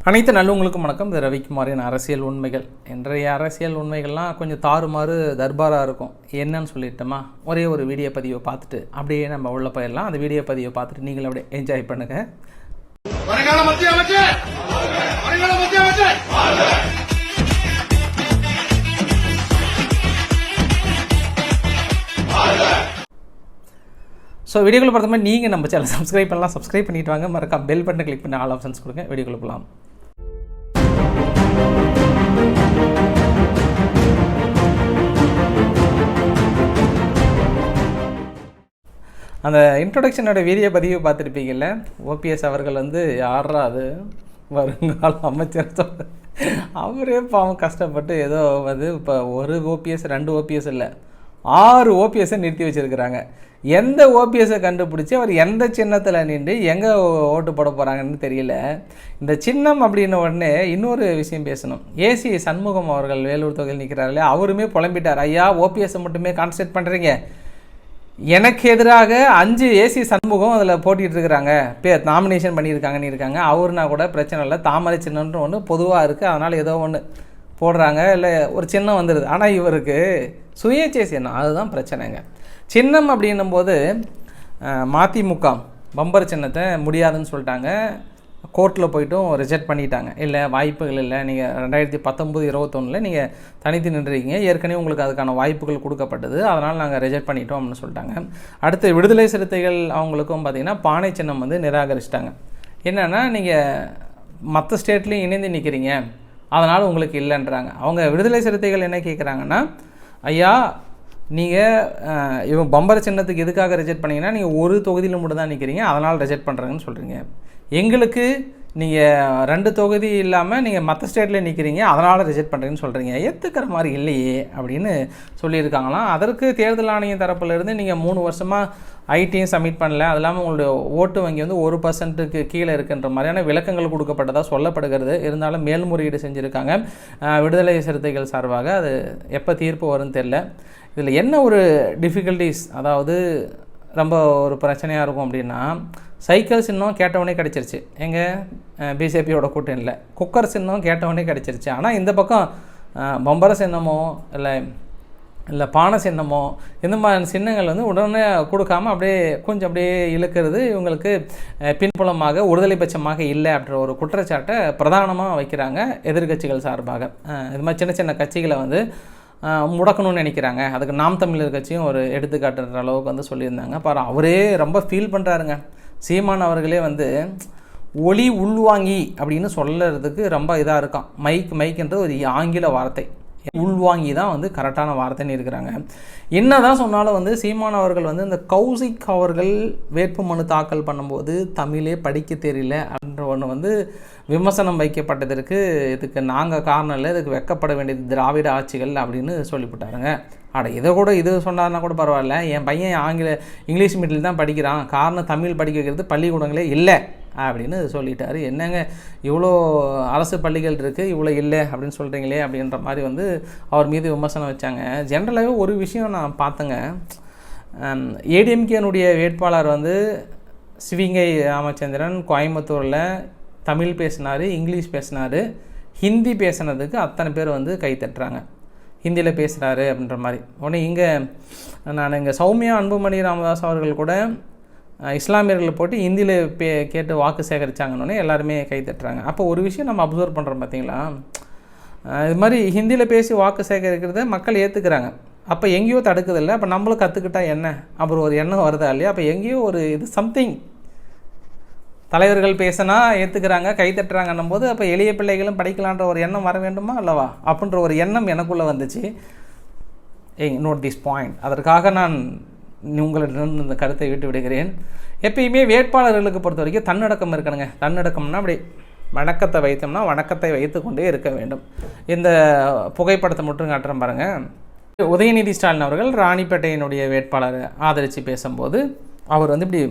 அனைத்து நல்லவங்களுக்கும் வணக்கம். இது ரவிக்குமாரின் அரசியல் உண்மைகள். இன்றைய அரசியல் உண்மைகள்லாம் கொஞ்சம் தாறுமாறு தர்பாராக இருக்கும். என்னன்னு சொல்லிட்டோமா, ஒரே ஒரு வீடியோ பதிவை பார்த்துட்டு அப்படியே நம்ம உள்ள போயிடலாம். அந்த வீடியோ பதிவை பார்த்துட்டு நீங்களும் அப்படியே என்ஜாய் பண்ணுங்க. ஸோ வீடியோக்குள்ள பார்த்த மாதிரி நீங்கள் நம்ம சேனல் சப்ஸ்கிரைப் பண்ணலாம். சப்ஸ்கிரைப் பண்ணிட்டு வாங்க. மறக்காம பெல் பட்டனை கிளிக் பண்ணி ஆல் ஆப்ஷன்ஸ் கொடுங்க. வீடியோக்குள்ள போகலாம். அந்த இன்ட்ரொடக்ஷனோட வீடியோ பதிவு பார்த்துருப்பீங்கல்ல. ஓபிஎஸ் அவர்கள் யாரா அது வருங்கால அமைச்சர் அவரே பாவம் கஷ்டப்பட்டு ஏதோ இப்போ ஒரு ஓபிஎஸ் 2 ஓபிஎஸ் இல்லை 6 ஓபிஎஸ்ஸை நிறுத்தி வச்சுருக்கிறாங்க. எந்த ஓபிஎஸ்ஸை கண்டுபிடிச்சி அவர் எந்த சின்னத்தில் நின்று எங்கே ஓட்டு போட போகிறாங்கன்னு தெரியல. இந்த சின்னம் அப்படின்ன உடனே இன்னொரு விஷயம் பேசணும். ஏசி சண்முகம் அவர்கள் வேலூர் தொகுதியில் நிற்கிறார் இல்லையா, அவருமே புலம்பிட்டார். ஐயா, ஓபிஎஸ்ஸை மட்டுமே கான்சன்ட்ரேட் பண்ணுறீங்க, எனக்கு எதிராக 5 ஏசி சண்முகம் அதில் போட்டிகிட்டு இருக்கிறாங்க, நாமினேஷன் பண்ணியிருக்காங்கன்னு இருக்காங்க. அவருனா கூட பிரச்சனை இல்லை, தாமரை சின்னம்னு ஒன்று பொதுவாக இருக்குது, அதனால் ஏதோ ஒன்று போடுறாங்க, இல்லை ஒரு சின்னம் வந்துடுது. ஆனால் இவருக்கு சுயேட்சை சின்னம், அதுதான் பிரச்சனைங்க. சின்னம் அப்படின்னும் போது மதிமுக பம்பர் சின்னத்தை முடியாதுன்னு சொல்லிட்டாங்க. கோர்ட்டில் போய்ட்டும் ரிஜெக்ட் பண்ணிட்டாங்க. இல்லை, வாய்ப்புகள் இல்லை, நீங்கள் 2019-21 நீங்கள் தனித்து நின்றுறீங்க, ஏற்கனவே உங்களுக்கு அதுக்கான வாய்ப்புகள் கொடுக்கப்பட்டது, அதனால் நாங்கள் ரிஜெக்ட் பண்ணிட்டோம் அப்படின்னு சொல்லிட்டாங்க. அடுத்து விடுதலை சிறுத்தைகள் அவங்களுக்கும் பார்த்திங்கன்னா பானை சின்னம் நிராகரிச்சிட்டாங்க. என்னென்னா, நீங்கள் மற்ற ஸ்டேட்லேயும் இணைந்து நிற்கிறீங்க, அதனால் உங்களுக்கு இல்லைன்றாங்க. அவங்க விடுதலை சிறுத்தைகள் என்ன கேட்குறாங்கன்னா, ஐயா நீங்கள் இவங்க பம்பர் சின்னத்துக்கு எதுக்காக ரிஜெக்ட் பண்ணிங்கன்னா, நீங்கள் ஒரு தொகுதியில் மட்டும் தான் நிற்கிறீங்க, அதனால் ரிஜெக்ட் பண்ணுறாங்கன்னு சொல்கிறீங்க. எங்களுக்கு நீங்கள் 2 தொகுதி இல்லாமல் நீங்கள் மற்ற ஸ்டேட்டில் நிற்கிறீங்க, அதனால் ரிஜெக்ட் பண்ணுறீங்கன்னு சொல்கிறீங்க, ஏற்றுக்கிற மாதிரி இல்லையே அப்படின்னு சொல்லியிருக்காங்களாம். அதற்கு தேர்தல் ஆணையம் தரப்பிலிருந்து நீங்கள் 3 வருஷமாக ஐடியும் சப்மிட் பண்ணல, அது இல்லாமல் உங்களுடைய ஓட்டு வங்கி 1% கீழே இருக்குன்ற மாதிரியான விளக்கங்கள் கொடுக்கப்பட்டதாக சொல்லப்படுகிறது. இருந்தாலும் மேல்முறையீடு செஞ்சுருக்காங்க விடுதலை சிறுத்தைகள் சார்பாக. அது எப்போ தீர்ப்பு வரும்னு தெரில. இதில் என்ன ஒரு டிஃபிகல்ட்டிஸ், அதாவது ரொம்ப ஒரு பிரச்சனையாக இருக்கும் அப்படின்னா, சைக்கிள் சின்னம் கேட்டவொடனே கிடச்சிருச்சு எங்கள் பிஜேபியோட கூட்டணியில், குக்கர் சின்னம் கேட்டவொடனே கிடச்சிருச்சு. ஆனால் இந்த பக்கம் பம்பர சின்னமோ இல்லை பானை சின்னமோ இந்த மாதிரி சின்னங்கள் உடனே கொடுக்காமல் அப்படியே இழுக்கிறது இவங்களுக்கு பின்புலமாக ஒருதலைபட்சமாக இல்லை அப்படின்ற ஒரு குற்றச்சாட்டை பிரதானமாக வைக்கிறாங்க எதிர்கட்சிகள் சார்பாக. இது மாதிரி சின்ன சின்ன கட்சிகளை முடக்கணும்னு நினைக்கிறாங்க. அதுக்கு நாம் தமிழர் கட்சியும் ஒரு எடுத்துக்காட்டுற அளவுக்கு சொல்லியிருந்தாங்க. பாரு, அவரே ரொம்ப ஃபீல் பண்ணுறாருங்க. சீமான் அவர்களே ஒளி உள்வாங்கி அப்படின்னு சொல்லுறதுக்கு ரொம்ப இதாக இருக்கான். மைக்ன்றது ஒரு ஆங்கில வார்த்தை, உள்வாங்கி தான் கரெக்டான வார்த்தைன்னு இருக்கிறாங்க. என்ன தான் சொன்னாலும் சீமான் அவர்கள் இந்த கௌசிக் அவர்கள் வேட்புமனு தாக்கல் பண்ணும்போது தமிழே படிக்க தெரியல அப்படின்ற ஒன்று விமர்சனம் வைக்கப்பட்டதற்கு இதுக்கு நாங்கள் காரணம் இல்லை, இதுக்கு வெக்கப்பட வேண்டியது திராவிட ஆட்சிகள் அப்படின்னு சொல்லிவிட்டாருங்க. இது சொன்னார்னா கூட பரவாயில்ல, என் பையன் இங்கிலீஷ் மீடியம் தான் படிக்கிறான், காரணம் தமிழ் படிக்க வைக்கிறது பள்ளிக்கூடங்களே இல்லை அப்படின்னு சொல்லிட்டாரு. என்னங்க, இவ்வளோ அரசு பள்ளிகள் இருக்குது, இவ்வளோ இல்லை அப்படின்னு சொல்கிறீங்களே அப்படின்ற மாதிரி அவர் மீது விமர்சனம் வச்சாங்க. ஜென்ரலாகவே ஒரு விஷயம் நான் பார்த்தேங்க. ஏடிஎம்கேனுடைய வேட்பாளர் சிவகங்கை ராமச்சந்திரன் கோயம்புத்தூரில் தமிழ் பேசினார், இங்கிலீஷ் பேசினார், ஹிந்தி பேசினதுக்கு அத்தனை பேர் கை தட்டுறாங்க, ஹிந்தியில் பேசுகிறாரு அப்படின்ற மாதிரி. உடனே இங்கே சௌமியா அன்புமணி ராமதாஸ் அவர்கள் கூட இஸ்லாமியர்களை போட்டு ஹிந்தியில் கேட்டு வாக்கு சேகரித்தாங்கன்னொடனே எல்லாருமே கை தட்டுறாங்க. அப்போ ஒரு விஷயம் நம்ம அப்சர்வ் பண்ணுறோம் பார்த்தீங்களா, இது மாதிரி ஹிந்தியில் பேசி வாக்கு சேகரிக்கிறத மக்கள் ஏற்றுக்கிறாங்க. அப்போ எங்கேயோ தடுக்குதில்லை, அப்போ நம்மளும் கற்றுக்கிட்டா என்ன அப்புறம் ஒரு எண்ணம் வருதா இல்லையா? அப்போ எங்கேயோ ஒரு சம்திங் தலைவர்கள் பேசினா ஏற்றுக்கிறாங்க, கை தட்டுறாங்கன்னும் போது அப்போ எளிய பிள்ளைகளும் படிக்கலான்ற ஒரு எண்ணம் வர வேண்டுமா அல்லவா அப்படின்ற ஒரு எண்ணம் எனக்குள்ளே வந்துச்சு. Note this point. அதற்காக நான் உங்களிடம் இந்த கருத்தை விட்டு விடுகிறேன். எப்பயுமே வேட்பாளர்களுக்கு பொறுத்த வரைக்கும் தன்னடக்கம் இருக்கணுங்க. தன்னடக்கம்னா அப்படி வணக்கத்தை வைத்தோம்னா வணக்கத்தை வைத்து கொண்டே இருக்க வேண்டும். இந்த புகைப்படத்தை மட்டும் காட்டுறேன் பாருங்கள். உதயநிதி ஸ்டாலின் அவர்கள் ராணிப்பேட்டையினுடைய வேட்பாளரை ஆதரித்து பேசும்போது அவர் இப்படி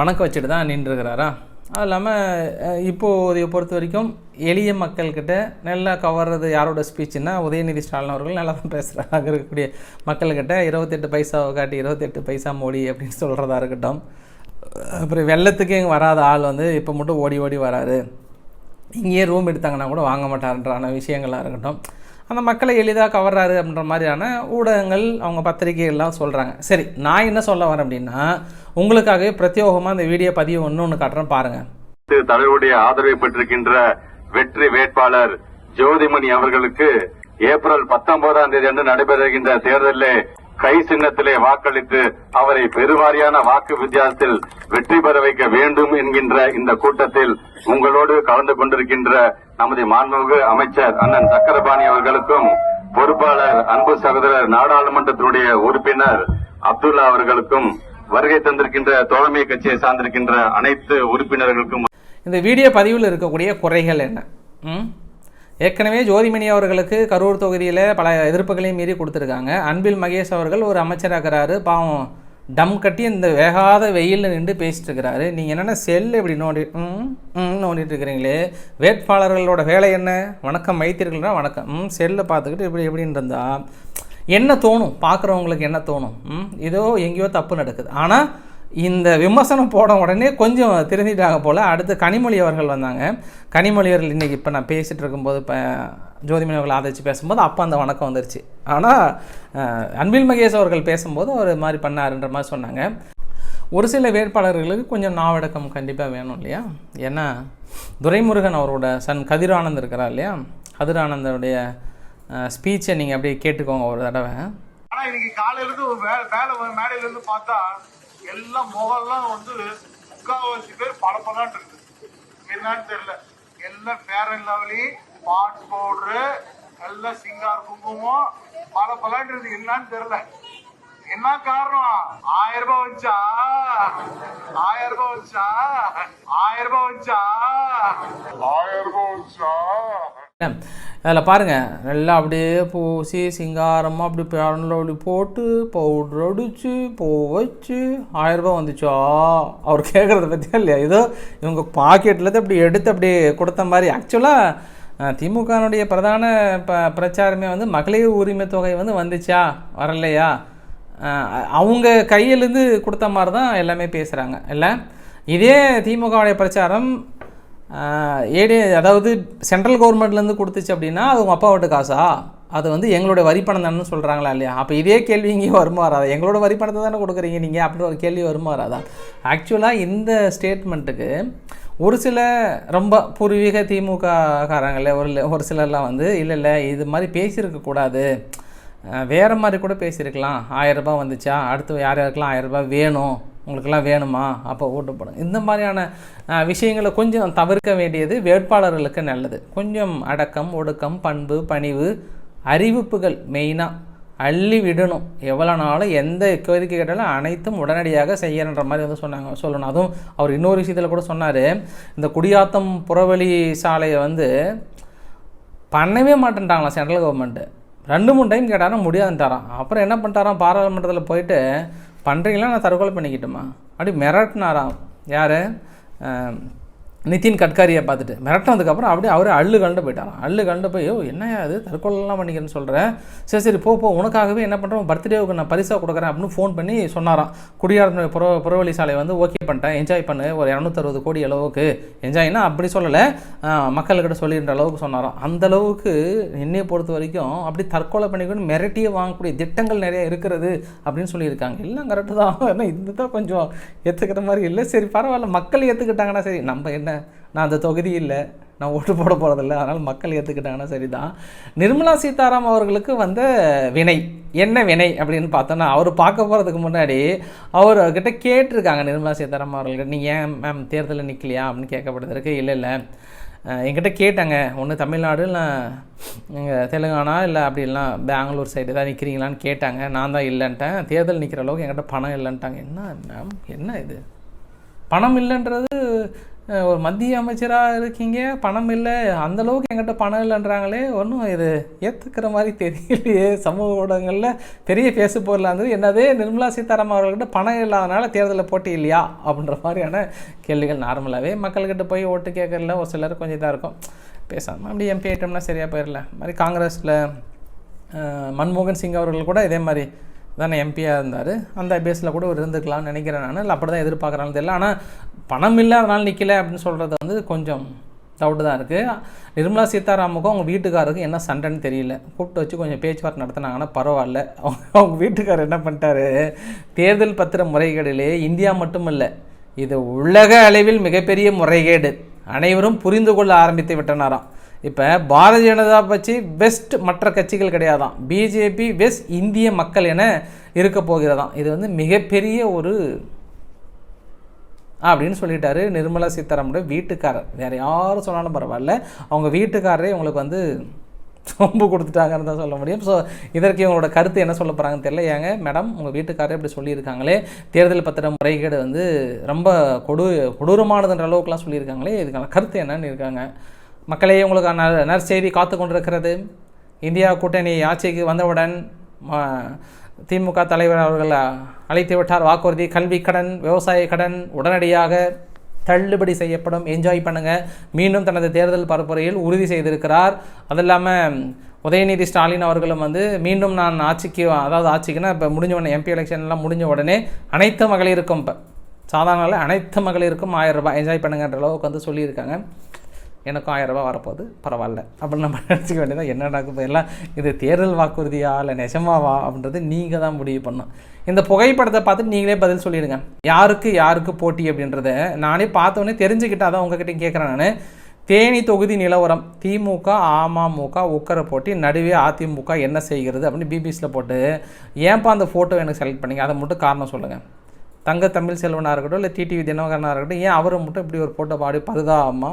வணக்கம் வச்சுட்டு தான் நின்றுகிறாரா. அது இல்லாமல் இப்போதைய பொறுத்த வரைக்கும் எளிய மக்கள்கிட்ட நல்லா கவர்றது யாரோட ஸ்பீச்சுன்னா உதயநிதி ஸ்டாலின் அவர்கள் நல்லா தான் பேசுகிறாங்க. அங்கே இருக்கக்கூடிய மக்கள்கிட்ட 28 பைசாவை காட்டி 28 பைசா மோடி அப்படின்னு சொல்கிறதா இருக்கட்டும். அப்புறம் வெள்ளத்துக்கே இங்கே வராத ஆள் இப்போ மட்டும் ஓடி ஓடி வராரு, இங்கேயே ரூம் எடுத்தாங்கன்னா கூட வாங்க மாட்டார்ன்றான விஷயங்களாக இருக்கட்டும், அந்த மக்களை எளிதாக கவர்றாரு அப்படின்ற மாதிரியான ஊடகங்கள் அவங்க பத்திரிகைகள்லாம் சொல்கிறாங்க. சரி, நான் என்ன சொல்ல வரேன் அப்படின்னா, உங்களுக்காகவே பிரத்யோகமாக அந்த வீடியோ பதிவு ஒன்று காட்டுறேன் பாருங்கள். தலைவருடைய ஆதரவை பெற்றிருக்கின்ற வெற்றி வேட்பாளர் ஜோதிமணி அவர்களுக்கு ஏப்ரல் 19ஆம் தேதி அன்று நடைபெறுகின்ற தேர்தலில் கை சின்னத்திலே வாக்களித்து அவரை பெருவாரியான வாக்கு வித்தியாசத்தில் வெற்றி பெற வைக்க வேண்டும் என்கின்ற இந்த கூட்டத்தில் உங்களோடு கலந்து கொண்டிருக்கின்ற நமது மாண்புமிகு அமைச்சர் அண்ணன் சக்கரபாணி அவர்களுக்கும், பொறுப்பாளர் அன்பு சகோதரர் நாடாளுமன்றத்தினுடைய உறுப்பினர் அப்துல்லா அவர்களுக்கும், வருகை தந்திருக்கின்ற தோழமை கட்சியை சார்ந்திருக்கின்ற அனைத்து உறுப்பினர்களுக்கும் இந்த வீடியோ பதிவில் இருக்கக்கூடிய குறைகள் என்ன? ஏற்கனவே ஜோதிமணி அவர்களுக்கு கரூர் தொகுதியில் பல எதிர்ப்புகளையும் மீறி கொடுத்துருக்காங்க. அன்பில் மகேஷ் அவர்கள் ஒரு அமைச்சராகிறாரு, பாவம் டம் கட்டி இந்த வேகாத வெயிலில் நின்று பேசிட்டு இருக்கிறாரு. நீங்கள் என்னென்ன செல்லு இப்படி நோண்டிட்டு இருக்கிறீங்களே, வேட்பாளர்களோட வேலை என்ன? வணக்கம் வைத்தீர்கள்னா வணக்கம், செல்லை பார்த்துக்கிட்டு இப்படி எப்படின்னு இருந்தால் என்ன தோணும்? பார்க்குறவங்களுக்கு என்ன தோணும்? ஏதோ எங்கேயோ தப்பு நடக்குது. ஆனால் இந்த விமர்சனம் போட உடனே கொஞ்சம் திருந்திட்டாங்க போல். அடுத்து கனிமொழி அவர்கள் வந்தாங்க. கனிமொழி அவர்கள் இன்றைக்கி இப்போ நான் பேசிகிட்டு இருக்கும்போது, இப்போ ஜோதிமணி அவர்கள் ஆதரித்து பேசும்போது அப்போ அந்த வணக்கம் வந்துருச்சு. ஆனால் அன்பில் மகேஷ் அவர்கள் பேசும்போது ஒரு மாதிரி பண்ணாருன்ற மாதிரி சொன்னாங்க. ஒரு சில வேட்பாளர்களுக்கு கொஞ்சம் நாவடக்கம் கண்டிப்பாக வேணும் இல்லையா? ஏன்னா துரைமுருகன் அவரோட சன் கதிரானந்த் இருக்கிறார் இல்லையா, கதிரானந்தோடைய ஸ்பீச்சை நீங்கள் அப்படியே கேட்டுக்கோங்க ஒரு தடவை. ஆனால் இன்னைக்கு காலையிலேருந்து வேலை மேடையிலேருந்து பார்த்தா எல்லாம் முகம்லாம் முக்கால்வாசி பேர் படப்படான்னு இருக்கு. என்னன்னு தெரியல, எல்லாம் ஃபேர் அண்ட் லவ்லி, பாட் பவுடரு, எல்லாம் சிங்கார் குங்குமம் படப்படான்னு இருக்கு. என்னன்னு தெரியல, என்ன காரணம்? 1000 ரூபாய் வச்சா 1000 ரூபாய் வச்சா 1000 ரூபாய் வச்சா 1000 ரூபாய் வச்சா அதில் பாருங்கள், நல்லா அப்படியே பூசி சிங்காரமாக அப்படி பேரனில் அப்படி போட்டு பவுட்ரு அடித்து பூ வச்சு 1000 ரூபாய் வந்துச்சா அவர் கேட்குறத பற்றியா இல்லையா? ஏதோ இவங்க பாக்கெட்லேருந்து அப்படி எடுத்து அப்படி கொடுத்த மாதிரி. ஆக்சுவலாக திமுகனுடைய பிரதான பிரச்சாரமே மகளிர் உரிமை தொகை வந்துச்சா வரலையா, அவங்க கையிலேருந்து கொடுத்த மாதிரி தான் எல்லாமே பேசுகிறாங்க இல்லை? இதே திமுகவுடைய பிரச்சாரம் அதாவது சென்ட்ரல் கவர்மெண்ட்லேருந்து கொடுத்துச்சு அப்படின்னா அது உங்கள் அப்பாவோட காசா, அது எங்களுடைய வரிப்பணம் தானே சொல்கிறாங்களா இல்லையா? அப்போ இதே கேள்வி இங்கேயும் வருமா வராதா? எங்களோட வரிப்பணத்தை தானே கொடுக்குறீங்க நீங்கள், அப்படி ஒரு கேள்வி வருமா வராதா? ஆக்சுவலாக இந்த ஸ்டேட்மெண்ட்டுக்கு ஒரு சில ரொம்ப பூர்வீக திமுக காரங்களே ஒரு சிலர்லாம் இல்லை இது மாதிரி பேசியிருக்கக்கூடாது, வேறு மாதிரி கூட பேசியிருக்கலாம். 1000 ரூபாய் வந்துச்சா, அடுத்து யார் யாருக்கெல்லாம் 1000 ரூபாய் வேணும், உங்களுக்கெல்லாம் வேணுமா, அப்போ ஓட்டு போடும். இந்த மாதிரியான விஷயங்களை கொஞ்சம் தவிர்க்க வேண்டியது வேட்பாளர்களுக்கு நல்லது. கொஞ்சம் அடக்கம், ஒடுக்கம், பண்பு, பணிவு, அறிவிப்புகள் மெயினாக அள்ளி விடணும். எவ்வளோ நாளும் எந்த கோரிக்கை கேட்டாலும் அனைத்தும் உடனடியாக செய்யணுன்ற மாதிரி சொல்லணும். அதுவும் அவர் இன்னொரு விஷயத்தில் கூட சொன்னார், இந்த குடியாத்தம் புறவழி சாலையை பண்ணவே மாட்டேன்ட்டாங்களாம் சென்ட்ரல் கவர்மெண்ட்டு. 2-3 டைம் கேட்டாலும் முடியாதுன்ட்டாரான். அப்புறம் என்ன பண்ணிட்டாராம், பாராளுமன்றத்தில் போயிட்டு பண்ணுறீங்களா நான் தற்கொலை பண்ணிக்கிட்டோமா அப்படி மிரட்டினாராம். யார்? நிதின் கட்காரியை பார்த்துட்டு மிரட்டினதுக்கப்புறம் அப்படியே அவரே அள்ளு கலண்டு போயிட்டாராம். அள்ளு கலண்டு போய் என்ன அது தற்கொலைலாம் பண்ணிக்கிறேன்னு சொல்கிறேன், சரி போ உனக்காகவே என்ன பண்ணுறோம் பர்த்டேவுக்கு நான் பரிசாக கொடுக்குறேன் அப்படின்னு ஃபோன் பண்ணி சொன்னாராம். குடியார புறவழி சாலை ஓகே பண்ணிட்டேன், என்ஜாய் பண்ணு, ஒரு 260 கோடி அளவுக்கு என்ஜாய்னா அப்படி சொல்லலை, மக்கள்கிட்ட சொல்லிடுற அளவுக்கு சொன்னாராம். அந்த அளவுக்கு என்னையை பொறுத்த வரைக்கும் அப்படி தற்கொலை பண்ணிக்கணும் மிரட்டியே வாங்கக்கூடிய திட்டங்கள் நிறைய இருக்கிறது அப்படின்னு சொல்லியிருக்காங்க. எல்லாம் கரெக்டு தான், ஏன்னா இது தான் கொஞ்சம் ஏற்றுக்கிற மாதிரி இல்லை. சரி பரவாயில்ல, மக்கள் ஏற்றுக்கிட்டாங்கன்னா சரி, நம்ம என்ன, நான் அந்த தொகுதி இல்லை, நான் ஓட்டு போட போகிறதில்ல, அதனால் மக்கள் ஏற்றுக்கிட்டாங்கன்னா சரி தான். நிர்மலா சீதாராமன் அவர்களுக்கு வினை என்ன வினை அப்படின்னு பார்த்தோன்னா, அவர் பார்க்க போகிறதுக்கு முன்னாடி அவர்கிட்ட கேட்டிருக்காங்க நிர்மலா சீதாராமன் அவர்கள்கிட்ட, நீங்கள் ஏன் மேம் தேர்தலில் நிற்கலையா அப்படின்னு கேட்கப்படுறதுக்கு. இல்லை என்கிட்ட கேட்டாங்க, ஒன்று தமிழ்நாடு இல்லை இங்கே தெலுங்கானா இல்லை அப்படிலாம் பெங்களூர் சைடு தான் நிற்கிறீங்களான்னு கேட்டாங்க. நான் தான் இல்லைன்ட்டேன், தேர்தல் நிற்கிற அளவுக்கு என்கிட்ட பணம் இல்லைன்ட்டாங்க. என்ன மேம் என்ன இது பணம் இல்லைன்றது, ஒரு மத்திய அமைச்சராக இருக்கீங்க, பணம் இல்லை, அந்தளவுக்கு என்கிட்ட பணம் இல்லைன்றாங்களே, ஒன்றும் இது ஏற்றுக்கிற மாதிரி தெரியலையே. சமூக ஊடகங்களில் பெரிய பேசு பொருளாக இருந்தது என்னது, நிர்மலா சீதாராமன் அவர்கள்கிட்ட பணம் இல்லாதனால தேர்தலில் போட்டி இல்லையா அப்படின்ற மாதிரியான கேள்விகள் நார்மலாகவே மக்கள்கிட்ட போய் ஓட்டு கேட்கறதுல ஒரு சிலர் கொஞ்சம் இதாக இருக்கும். பேசாமல் அப்படி எம்பி ஐட்டம்னா சரியாக போயிடல. மாதிரி காங்கிரஸில் மன்மோகன் சிங் அவர்கள் கூட இதே மாதிரி தானே எம்பியாக இருந்தார், அந்த பேஸில் கூட ஒரு இருந்துக்கலாம்னு நினைக்கிறேன் நான். இல்லை அப்படி தான் எதிர்பார்க்குறான்னு தெரியல. ஆனால் பணம் இல்லை அதனால் நிற்கலை அப்படின்னு சொல்கிறது கொஞ்சம் டவுட்டு தான் இருக்குது. நிர்மலா சீதாராமுக்கும் அவங்க வீட்டுக்காரருக்கும் என்ன சண்டைன்னு தெரியல. கூப்பிட்டு வச்சு கொஞ்சம் பேச்சுவார்த்தை நடத்தினாங்கன்னா பரவாயில்ல. அவங்க வீட்டுக்காரர் என்ன பண்ணிட்டாரு, தேர்தல் பத்திர முறைகேடிலே இந்தியா மட்டுமல்ல, இது உலக அளவில் மிகப்பெரிய முறைகேடு, அனைவரும் புரிந்து கொள்ள ஆரம்பித்து விட்டனாராம். இப்போ பாரதிய ஜனதா கட்சி வெஸ்ட் மற்ற கட்சிகள் கிடையாதான், பிஜேபி வெஸ்ட் இந்திய மக்கள் என இருக்க போகிறதாம். இது வந்து மிகப்பெரிய ஒரு அப்படின்னு சொல்லிட்டாரு நிர்மலா சீதாராமனுடைய வீட்டுக்காரர். வேறு யாரும் சொன்னாலும் பரவாயில்ல, அவங்க வீட்டுக்காரரே உங்களுக்கு வந்து சொம்பு கொடுத்துட்டாங்கன்னு தான் சொல்ல முடியும். ஸோ இதற்கு இவங்களோட கருத்து என்ன சொல்ல போகிறாங்கன்னு தெரியல. ஏங்க மேடம், உங்கள் வீட்டுக்காரே இப்படி சொல்லியிருக்காங்களே, தேர்தல் பத்திர முறைகேடு வந்து ரொம்ப கொடூரமானதுன்ற அளவுக்குலாம் சொல்லியிருக்காங்களே, இதுக்கான கருத்து என்னன்னு இருக்காங்க. மக்களே, உங்களுக்கான நற்செய்தி காத்து கொண்டிருக்கிறது. இந்தியா கூட்டணி ஆட்சிக்கு வந்தவுடன் திமுக தலைவர் அவர்கள் அழைத்து விட்டார் வாக்குறுதி. கல்வி கடன், விவசாய கடன் உடனடியாக தள்ளுபடி செய்யப்படும், என்ஜாய் பண்ணுங்கள், மீண்டும் தனது தேர்தல் பரப்புரையில் உறுதி செய்திருக்கிறார். அது இல்லாமல் உதயநிதி ஸ்டாலின் அவர்களும் வந்து மீண்டும் நான் ஆட்சிக்கு, அதாவது ஆட்சிக்குன்னா இப்போ முடிஞ்ச உடனே எம்பி எலெக்ஷன்லாம் முடிஞ்ச உடனே அனைத்து மகளிருக்கும், இப்போ சாதாரண அனைத்து மகளிருக்கும் 1000 ரூபாய் என்ஜாய் பண்ணுங்கன்ற அளவுக்கு வந்து சொல்லியிருக்காங்க. எனக்கும் 1000 ரூபா வரப்போகுது, பரவாயில்ல அப்படின்னு நம்ம நினச்சிக்க வேண்டியதான். என்ன நடக்கும் எல்லாம் இது தேர்தல் வாக்குறுதியா இல்லை நெசமாவா அப்படின்றது நீங்கள் தான் முடிவு பண்ணணும். இந்த புகைப்படத்தை பார்த்துட்டு நீங்களே பதில் சொல்லிடுங்க, யாருக்கு போட்டி அப்படின்றத. நானே பார்த்தோன்னே தெரிஞ்சுக்கிட்டேன், அதான் உங்ககிட்ட கேட்குறேன் நான். தேனி தொகுதி நிலவரம், திமுக அமமுக உக்கர போட்டி, நடுவே அதிமுக என்ன செய்கிறது அப்படின்னு பிபிசியில் போட்டு, ஏன்ப்பா அந்த ஃபோட்டோ எனக்கு செலக்ட் பண்ணிங்க, அதை மட்டும் காரணம் சொல்லுங்கள். தங்க தமிழ் செல்வனாக இருக்கட்டும் இல்லை டிடிவி தினகரனாக இருக்கட்டும், ஏன் அவரை மட்டும் இப்படி ஒரு ஃபோட்டோ பாடி பருதாமா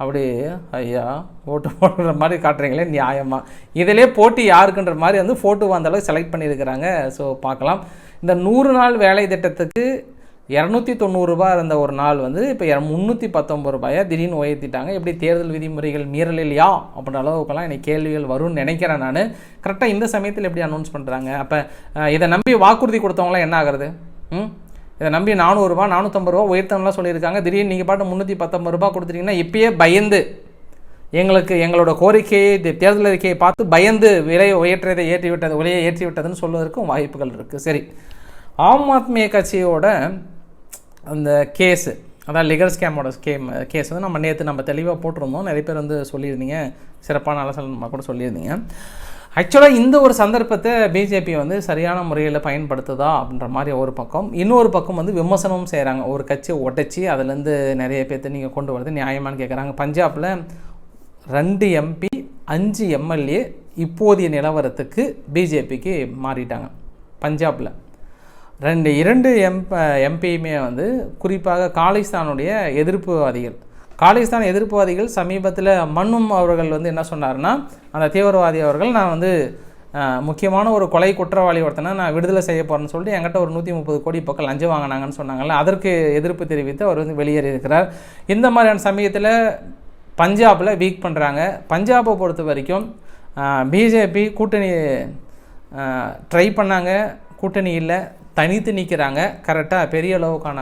அப்படி ஐயா ஓட்டு போடுற மாதிரி காட்டுறீங்களே நியாயமாக. இதிலே போட்டி யாருக்குன்ற மாதிரி வந்து ஃபோட்டோ வந்தளவுக்கு செலக்ட் பண்ணியிருக்கிறாங்க. ஸோ பார்க்கலாம். இந்த 100 நாள் வேலை திட்டத்துக்கு 290 ரூபாய் இருந்த ஒரு நாள் வந்து இப்போ 319 ரூபாயை திடீர்னு உயர்த்திட்டாங்க. எப்படி தேர்தல் விதிமுறைகள் மீறல் இல்லையா அப்படின்ற அளவுக்கெல்லாம் எனக்கு கேள்விகள் வரும்னு நினைக்கிறேன் நான். கரெக்டாக இந்த சமயத்தில் எப்படி அனௌன்ஸ் பண்ணுறாங்க? அப்போ இதை நம்பி வாக்குறுதி கொடுத்தவங்களாம் என்ன ஆகுறது? இதை நம்பி 400 ரூபா 450 ரூபா உயர்த்தம்லாம் சொல்லியிருக்காங்க. திடீர்னு நீங்கள் பாட்டு 319 ரூபா கொடுத்துட்டீங்கன்னா இப்பயே பயந்து எங்களோட கோரிக்கையை தேர்தல் அறிக்கையை பார்த்து பயந்து விலையை விலையை ஏற்றி விட்டதுன்னு சொல்வதற்கும் வாய்ப்புகள் இருக்குது. சரி, ஆம் ஆத்மி கட்சியோட அந்த கேஸு, அதான் லிகர் ஸ்கேமோட கேஸ் வந்து நம்ம தெளிவாக போட்டிருந்தோம். நிறைய பேர் வந்து சொல்லியிருந்தீங்க, சிறப்பான ஆலோசனை கூட சொல்லியிருந்தீங்க. ஆக்சுவலாக இந்த ஒரு சந்தர்ப்பத்தை பிஜேபி வந்து சரியான முறையில் பயன்படுத்துதா அப்படின்ற மாதிரி ஒரு பக்கம், இன்னொரு பக்கம் வந்து விமர்சனமும் செய்கிறாங்க. ஒரு கட்சியை உடைச்சி அதுலேருந்து நிறைய பேர்த்து நீங்கள் கொண்டு வரது நியாயமானு கேட்குறாங்க. பஞ்சாபில் 2 MP 5 MLA இப்போதைய நிலவரத்துக்கு பிஜேபிக்கு மாறிட்டாங்க. பஞ்சாபில் 2 MPயுமே வந்து குறிப்பாக காலிஸ்தானுடைய எதிர்ப்புவாதிகள் சமீபத்தில் மன்னும் அவர்கள் வந்து என்ன சொன்னார்னா, அந்த தீவிரவாதி அவர்கள் நான் வந்து முக்கியமான ஒரு கொலை குற்றவாளி ஒருத்தனை நான் விடுதலை செய்ய போகிறேன்னு சொல்லிட்டு என்கிட்ட ஒரு 130 கோடி பக்கம் லஞ்சம் வாங்கினாங்கன்னு சொன்னாங்கல்ல, அதற்கு எதிர்ப்பு தெரிவித்து அவர் வந்து வெளியேறியிருக்கிறார். இந்த மாதிரியான சமயத்தில் பஞ்சாபில் வீக் பண்ணுறாங்க. பஞ்சாபை பொறுத்த வரைக்கும் பிஜேபி கூட்டணி ட்ரை பண்ணாங்க, கூட்டணி இல்லை, தனித்து நிற்கிறாங்க. கரெக்டாக பெரிய அளவுக்கான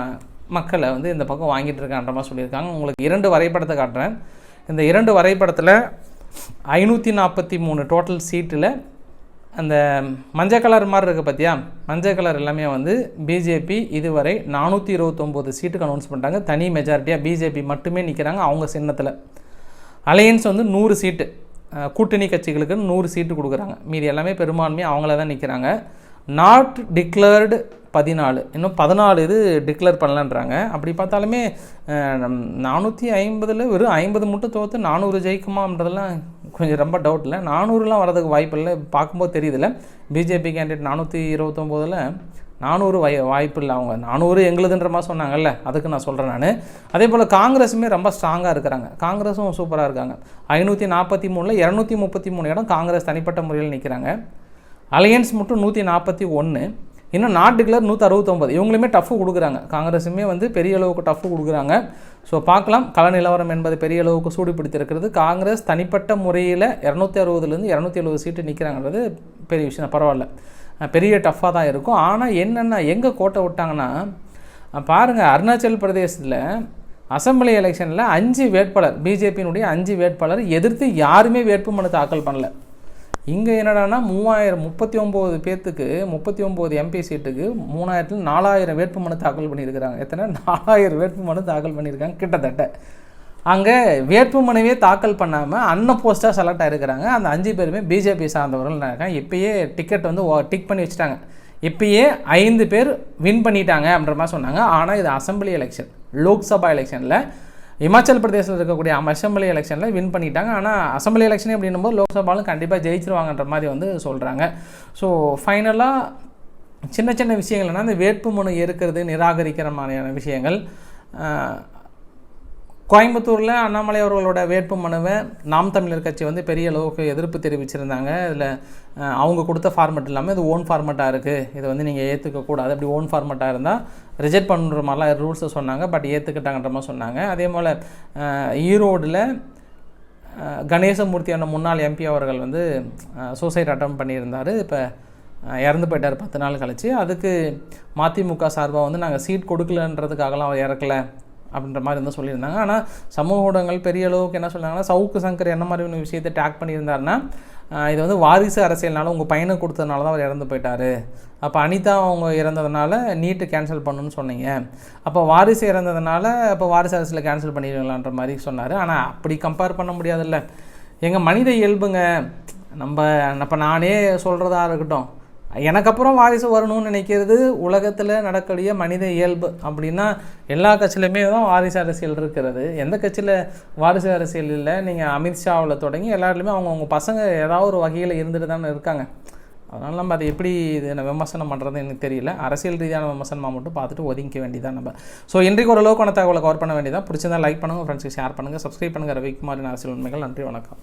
மக்களை வந்து இந்த பக்கம் வாங்கிட்டு இருக்கான்ற மாதிரி சொல்லியிருக்காங்க. உங்களுக்கு 2 வரைபடத்தை காட்டுறேன். இந்த 2 வரைபடத்தில் 543 டோட்டல் சீட்டில் அந்த மஞ்சள் கலர் மாதிரி இருக்குது பார்த்தியா, மஞ்சள் கலர் எல்லாமே வந்து பிஜேபி இதுவரை 429 சீட்டுக்கு அனௌன்ஸ் பண்ணிட்டாங்க. தனி மெஜாரிட்டியாக பிஜேபி மட்டுமே நிற்கிறாங்க அவங்க சின்னத்தில். அலையன்ஸ் வந்து 100 சீட்டு, கூட்டணி கட்சிகளுக்கு 100 சீட்டு கொடுக்குறாங்க. மீதி எல்லாமே பெரும்பான்மையாக அவங்கள தான் நிற்கிறாங்க. நாட் டிக்ளேர்டு 14, இன்னும் 14 இது டிக்ளேர் பண்ணலான்றாங்க. அப்படி பார்த்தாலுமே 450 வெறும் 50 மட்டும் தோற்று 400 ஜெயிக்குமான்றதெல்லாம் கொஞ்சம் ரொம்ப டவுட் இல்லை. 400லாம் வரதுக்கு வாய்ப்பு இல்லை, பார்க்கும்போது தெரியுதில்ல. பிஜேபி கேண்டிடேட் 429ல் 400 வாய்ப்பு இல்லை. அவங்க 400 எங்களுதுன்ற மாதிரி சொன்னாங்கல்ல, அதுக்கு நான் சொல்கிறேன் நான். அதே போல் காங்கிரஸுமே ரொம்ப ஸ்ட்ராங்காக இருக்கிறாங்க. காங்கிரஸும் சூப்பராக இருக்காங்க. 543ல் 233 இடம் காங்கிரஸ் தனிப்பட்ட முறையில் நிற்கிறாங்க. அலையன்ஸ் மட்டும் 141, இன்னும் நாட் டிக்ளேர் 169. இவங்களுமே டஃப்பு கொடுக்குறாங்க. காங்கிரஸுமே வந்து பெரிய அளவுக்கு டஃப்பு கொடுக்குறாங்க. ஸோ பார்க்கலாம், கள நிலவரம் என்பது பெரிய அளவுக்கு சூடு பிடித்திருக்கிறது. காங்கிரஸ் தனிப்பட்ட முறையில் 260லேருந்து 270 சீட்டு நிற்கிறாங்கிறது பெரிய விஷயம், பரவாயில்ல, பெரிய டஃப்பாக தான் இருக்கும். ஆனால் என்னென்னா எங்கே கோட்டை விட்டாங்கன்னா பாருங்கள், அருணாச்சல் பிரதேசத்தில் அசம்பிளி எலெக்ஷனில் 5 வேட்பாளர், பிஜேபியினுடைய 5 வேட்பாளர் எதிர்த்து யாருமே வேட்புமனு தாக்கல் பண்ணல. இங்கே என்னடானா 39 பேர்த்துக்கு 39 MP சீட்டுக்கு 4000 வேட்புமனு தாக்கல் பண்ணியிருக்கிறாங்க. எத்தனை 4000 வேட்புமனு தாக்கல் பண்ணியிருக்காங்க கிட்டத்தட்ட. அங்கே வேட்புமனுவே தாக்கல் பண்ணாமல் அன்அப்போஸ்டாக செலக்ட் ஆகிருக்கிறாங்க. அந்த 5 பேருமே பிஜேபி சார்ந்தவர்கள் இருக்காங்க. இப்போயே டிக்கெட் வந்து டிக் பண்ணி வச்சுட்டாங்க. இப்போயே 5 பேர் வின் பண்ணிட்டாங்க அப்படின்ற மாதிரி சொன்னாங்க. ஆனால் இது அசம்பிளி எலெக்ஷன், லோக்சபா எலெக்ஷனில் இமாச்சல் பிரதேசத்தில் இருக்கக்கூடிய அசம்பிளி எலெக்ஷனில் வின் பண்ணிட்டாங்க. ஆனால் அசம்பிளி எலெக்ஷனே அப்படின்னும்போது லோக்சபாலும் கண்டிப்பாக ஜெயிச்சிருவாங்கன்ற மாதிரி வந்து சொல்கிறாங்க. ஸோ ஃபைனலாக சின்ன சின்ன விஷயங்கள்னா இந்த வேட்புமனு ஏற்கிறது நிராகரிக்கிற மாதிரியான விஷயங்கள். கோயம்புத்தூரில் அண்ணாமலை அவர்களோட வேட்புமனுவை நாம் தமிழர் கட்சி வந்து பெரிய அளவுக்கு எதிர்ப்பு தெரிவிச்சிருந்தாங்க. இதில் அவங்க கொடுத்த ஃபார்மெட் இல்லாமல் இது ஓன் ஃபார்மெட்டாக இருக்குது, இதை வந்து நீங்கள் ஏற்றுக்கக்கூடாது, அப்படி ஓன் ஃபார்மெட்டாக இருந்தால் ரிஜெக்ட் பண்ணுற மாதிரிலாம் ரூல்ஸை சொன்னாங்க. பட் ஏற்றுக்கிட்டாங்கன்ற மாதிரி சொன்னாங்க. அதே போல் ஈரோடில் கணேசமூர்த்தியான முன்னாள் எம்பி அவர்கள் வந்து சூசைட் அட்டம் பண்ணியிருந்தார். இப்போ இறந்து போயிட்டார் 10 நாள் கழிச்சு. அதுக்கு மதிமுக சார்பாக வந்து நாங்கள் சீட் கொடுக்கலன்றதுக்காகலாம் அவர் இறக்கலை அப்படின்ற மாதிரி வந்து சொல்லியிருந்தாங்க. ஆனால் சமூக ஊடகங்கள் பெரிய அளவுக்கு என்ன சொன்னாங்கன்னா, சவுக்கு சங்கர் என்ன மாதிரி ஒரு விஷயத்தை டேக் பண்ணியிருந்தாருன்னா, இது வந்து வாரிசு அரசியல்னால உங்கள் பையனை கொடுத்ததுனால தான் அவர் இறந்து போயிட்டார், அப்போ அனிதா அவங்க இறந்ததுனால நீட்டு கேன்சல் பண்ணணும்னு சொன்னீங்க, அப்போ வாரிசு இறந்ததுனால அப்போ வாரிசு அரசியலை கேன்சல் பண்ணிடுவீங்களான்ற மாதிரி சொன்னார். ஆனால் அப்படி கம்பேர் பண்ண முடியாதுல்ல. எங்கள் மனித இயல்புங்க. இப்போ நானே சொல்கிறதா இருக்கட்டும், எனக்கு அப்புறம் வாரிசு வரணும்னு நினைக்கிறது உலகத்தில் நடக்கக்கூடிய மனித இயல்பு. அப்படின்னா எல்லா கட்சியிலுமே தான் வாரிசு அரசியல் இருக்கிறது. எந்த கட்சியில் வாரிசு அரசியல் இல்லை? நீங்கள் அமித்ஷாவில் தொடங்கி எல்லாருலேயுமே அவங்க பசங்க ஏதாவது ஒரு வகையில் இருந்துட்டு தானே இருக்காங்க. அதனால் நம்ம அதை எப்படி இதை விமர்சனம் பண்ணுறது எனக்கு தெரியல. அரசியல் ரீதியான விமர்சனமாக மட்டும் பார்த்துட்டு ஒதுங்கிக்க வேண்டியதான் நம்ம. ஸோ இன்றைக்கு ஓரளவுக்கான தகவலை கவர் பண்ண வேண்டியதான். பிடிச்சிருந்தால் லைக் பண்ணுங்கள், ஃப்ரெண்ட்ஸுக்கு ஷேர் பண்ணுங்கள், சப்ஸ்கிரைப் பண்ணுங்கள். ரவிக்குமாரின் அரசியல் உண்மைகள். நன்றி, வணக்கம்.